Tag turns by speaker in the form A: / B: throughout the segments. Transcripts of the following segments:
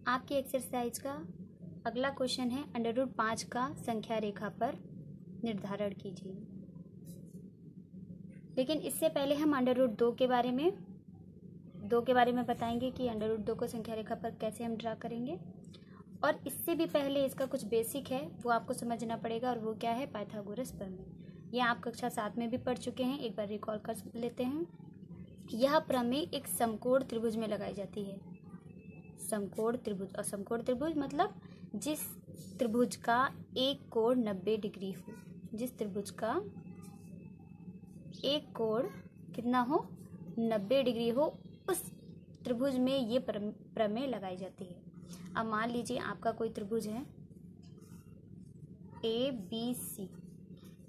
A: आपकी एक्सरसाइज का अगला क्वेश्चन है √5 का संख्या रेखा पर निर्धारण कीजिए। लेकिन इससे पहले हम √2 के बारे में बताएंगे कि √2 को संख्या रेखा पर कैसे हम ड्रा करेंगे। और इससे भी पहले इसका कुछ बेसिक है वो आपको समझना पड़ेगा, और वो क्या है, पाइथागोरस प्रमेय। ये आप कक्षा 7 में भी पढ़ चुके हैं, एक बार रिकॉल कर लेते हैं। यह प्रमेय एक समकोण त्रिभुज में लगाई जाती है। समकोण त्रिभुज, और समकोण त्रिभुज मतलब जिस त्रिभुज का एक कोण 90 डिग्री हो, जिस त्रिभुज का एक कोण कितना हो, 90 डिग्री हो, उस त्रिभुज में ये प्रमेय लगाई जाती है। अब मान लीजिए आपका कोई त्रिभुज है ABC,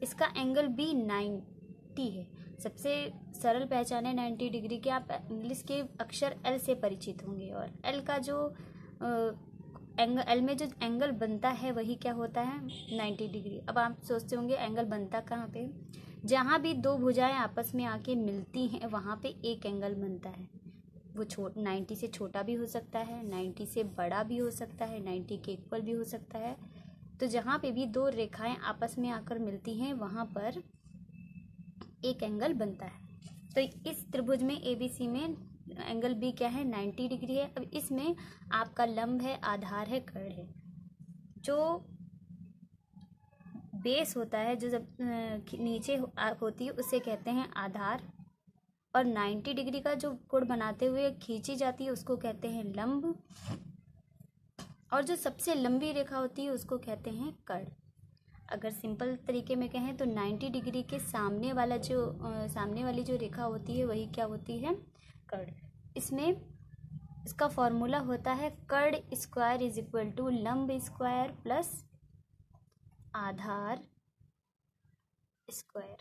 A: इसका एंगल भी 90 है। सबसे सरल पहचान है 90 डिग्री के, आप इंग्लिश के अक्षर L से परिचित होंगे, और L का जो L में जो एंगल बनता है वही क्या होता है, 90 डिग्री। अब आप सोचते होंगे एंगल बनता कहाँ पे, जहाँ भी दो भुजाएं आपस में आके मिलती हैं वहाँ पे एक एंगल बनता है। वो 90 से छोटा भी हो सकता है, 90 से बड़ा भी हो सकता है, 90 के इक्वल भी हो सकता है। तो जहाँ पे भी दो रेखाएं आपस में आकर मिलती हैं वहाँ पर एक एंगल बनता है। तो इस त्रिभुज में ABC में एंगल B क्या है, 90 डिग्री है। अब इसमें आपका लंब है, आधार है, कर्ण है। जो बेस होता है, जो जब नीचे होती है उसे कहते हैं आधार, और 90 डिग्री का जो कोण बनाते हुए खींची जाती है उसको कहते हैं लंब, और जो सबसे लंबी रेखा होती है उसको कहते हैं कर्ण। अगर सिंपल तरीके में कहें तो 90 डिग्री के सामने वाली जो रेखा होती है वही क्या होती है, कर्ण। इसमें इसका फॉर्मूला होता है कर्ण स्क्वायर इज इक्वल टू लंब स्क्वायर प्लस आधार स्क्वायर,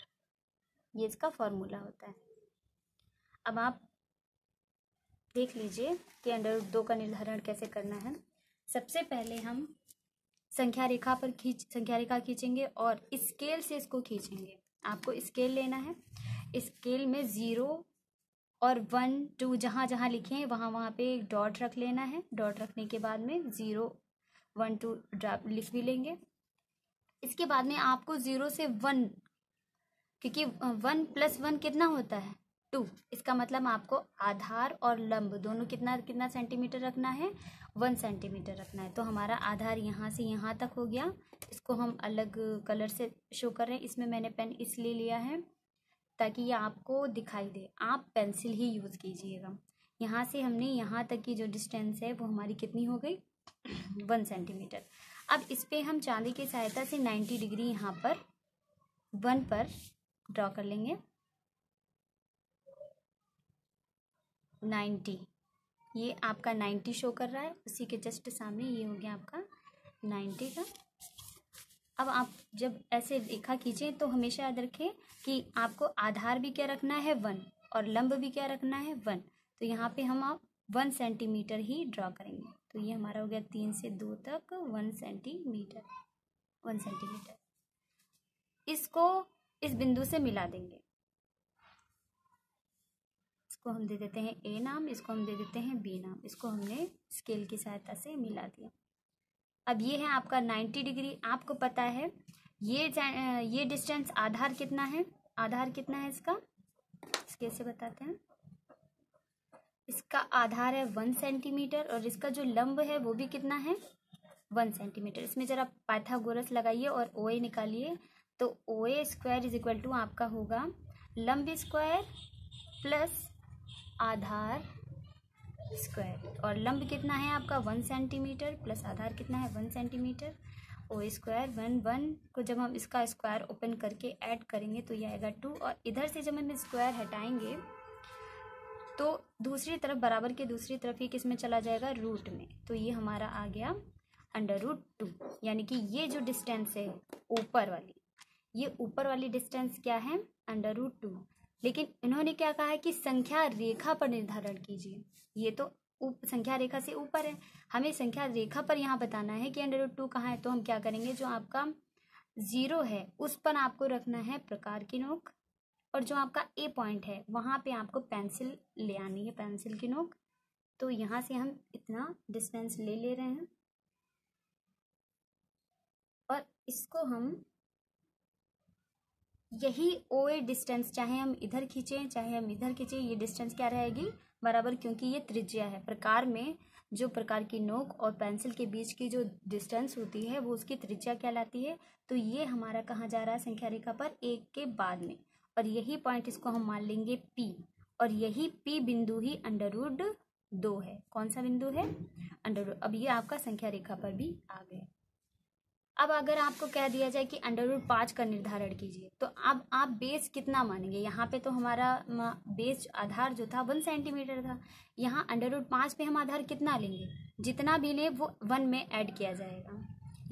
A: ये इसका फॉर्मूला होता है। अब आप देख लीजिए कि √2 का निर्धारण कैसे करना है। सबसे पहले हम संख्या रेखा खींचेंगे और स्केल से इसको खींचेंगे। आपको स्केल लेना है, स्केल में 0 और 1 2 जहाँ जहाँ लिखे हैं वहाँ वहाँ पे एक डॉट रख लेना है। डॉट रखने के बाद में 0 1 2 ड्रॉप लिख भी लेंगे। इसके बाद में आपको 0 से 1, क्योंकि 1 + 1 कितना होता है, 2। इसका मतलब आपको आधार और लंब दोनों कितना सेंटीमीटर रखना है, 1 सेंटीमीटर रखना है। तो हमारा आधार यहाँ से यहाँ तक हो गया। इसको हम अलग कलर से शो कर रहे हैं। इसमें मैंने पेन इसलिए लिया है ताकि ये आपको दिखाई दे, आप पेंसिल ही यूज़ कीजिएगा। यहाँ से हमने यहाँ तक की जो डिस्टेंस है वो हमारी कितनी हो गई, 1 सेंटीमीटर। अब इस पर हम चांदी की सहायता से 90 डिग्री यहाँ पर 1 पर ड्रॉ कर लेंगे। 90, ये आपका 90 शो कर रहा है, उसी के जस्ट सामने ये हो गया आपका 90 का। अब आप जब ऐसे रेखा खींचें तो हमेशा याद रखें कि आपको आधार भी क्या रखना है, 1, और लंब भी क्या रखना है, 1। तो यहाँ पे हम आप 1 सेंटीमीटर ही ड्रॉ करेंगे। तो ये हमारा हो गया 3 से 2 तक 1 सेंटीमीटर। इसको इस बिंदु से मिला देंगे। इसको हम दे देते हैं A नाम, इसको हम दे देते हैं B नाम। इसको हमने स्केल की सहायता से मिला दिया। अब ये है आपका 90 डिग्री। आपको पता है ये डिस्टेंस आधार कितना है, इसका स्केल से बताते हैं। इसका आधार है 1 सेंटीमीटर, और इसका जो लंब है वो भी कितना है, 1 सेंटीमीटर। इसमें जरा पाइथागोरस लगाइए और OA निकालिए। तो OA square is equal to आपका होगा लंब स्क्वायर प्लस आधार स्क्वायर, और लंब कितना है आपका 1 सेंटीमीटर प्लस आधार कितना है 1 सेंटीमीटर। OA स्क्वायर 1 को जब हम इसका स्क्वायर ओपन करके ऐड करेंगे तो ये आएगा 2, और इधर से जब हम स्क्वायर हटाएंगे तो दूसरी तरफ, बराबर के दूसरी तरफ ही किस में चला जाएगा, रूट में। तो ये हमारा आ गया √2, यानी कि ये जो डिस्टेंस है ऊपर वाली डिस्टेंस क्या है, √2। लेकिन इन्होंने क्या कहा है कि संख्या रेखा पर निर्धारण कीजिए। ये तो संख्या रेखा से ऊपर है, हमें संख्या रेखा पर यहाँ बताना है कि √2 कहाँ है। तो हम क्या करेंगे, जो आपका 0 है उस पर आपको रखना है प्रकार की नोक, और जो आपका A पॉइंट है वहाँ पे आपको पेंसिल ले आनी है, पेंसिल की नोक। तो यहाँ से हम इतना डिस्टेंस ले रहे हैं और इसको हम यही OA डिस्टेंस, चाहे हम इधर खींचें चाहे हम इधर खींचें, ये डिस्टेंस क्या रहेगी बराबर, क्योंकि ये त्रिज्या है। प्रकार में जो प्रकार की नोक और पेंसिल के बीच की जो डिस्टेंस होती है वो उसकी त्रिज्या कहलाती है। तो ये हमारा कहाँ जा रहा है संख्या रेखा पर, 1 के बाद में, और यही पॉइंट इसको हम मान लेंगे P, और यही P बिंदु ही √2 है। कौन सा बिंदु है? √2। अब ये आपका संख्या रेखा पर भी आ गया। अब अगर आपको कह दिया जाए कि √5 का निर्धारण कीजिए, तो अब आप बेस कितना मानेंगे? यहाँ पे तो हमारा बेस आधार जो था 1 सेंटीमीटर था, यहाँ √5 पे हम आधार कितना लेंगे? जितना भी ले वो 1 में ऐड किया जाएगा,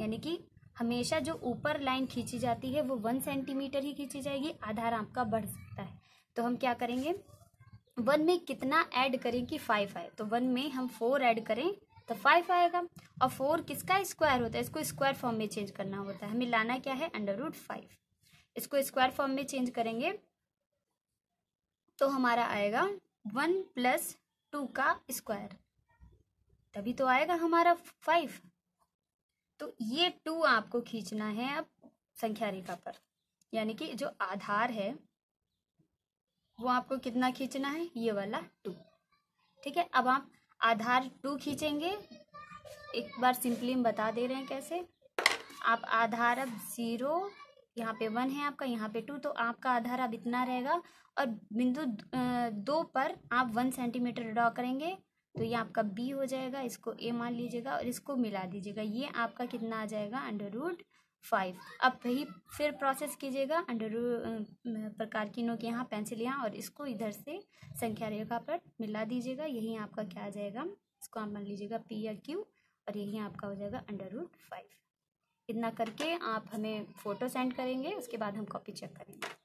A: यानी कि हमेशा जो ऊपर लाइन खींची जाती है वो 1 सेंटीमीटर ही खींची जाएगी, आधार आपका बढ़ सकता है। तो हम क्या करेंगे, 1 में कितना ऐड करें कि 5 आए, तो 1 में हम 4 ऐड करें तो 5 आएगा। और 4 किसका स्क्वायर होता है? इसको स्क्वायर फॉर्म में चेंज करना होता है, हमें लाना क्या है √5। इसको स्क्वायर फॉर्म में चेंज करेंगे तो हमारा आएगा 1 + 2 का स्क्वायर, तभी तो आएगा हमारा 5। तो ये 2 आपको खींचना है अब संख्या रेखा पर, यानी कि जो आधार है वो आपको कितना खींचना है, ये वाला 2। ठीक है, अब आप आधार 2 खींचेंगे। एक बार सिंपली हम बता दे रहे हैं कैसे। आप आधार अब 0, यहाँ पे 1 है आपका, यहाँ पे 2, तो आपका आधार अब इतना रहेगा। और बिंदु 2 पर आप 1 सेंटीमीटर ड्रॉ करेंगे तो ये आपका B हो जाएगा, इसको A मान लीजिएगा और इसको मिला दीजिएगा, ये आपका कितना आ जाएगा √5। अब वही फिर प्रोसेस कीजिएगा, प्रकार की नोक यहाँ, पेंसिल यहाँ, और इसको इधर से संख्या रेखा पर मिला दीजिएगा, यही आपका क्या आ जाएगा, इसको आप मान लीजिएगा P या Q, और यही आपका हो जाएगा √5। इतना करके आप हमें फ़ोटो सेंड करेंगे, उसके बाद हम कॉपी चेक करेंगे।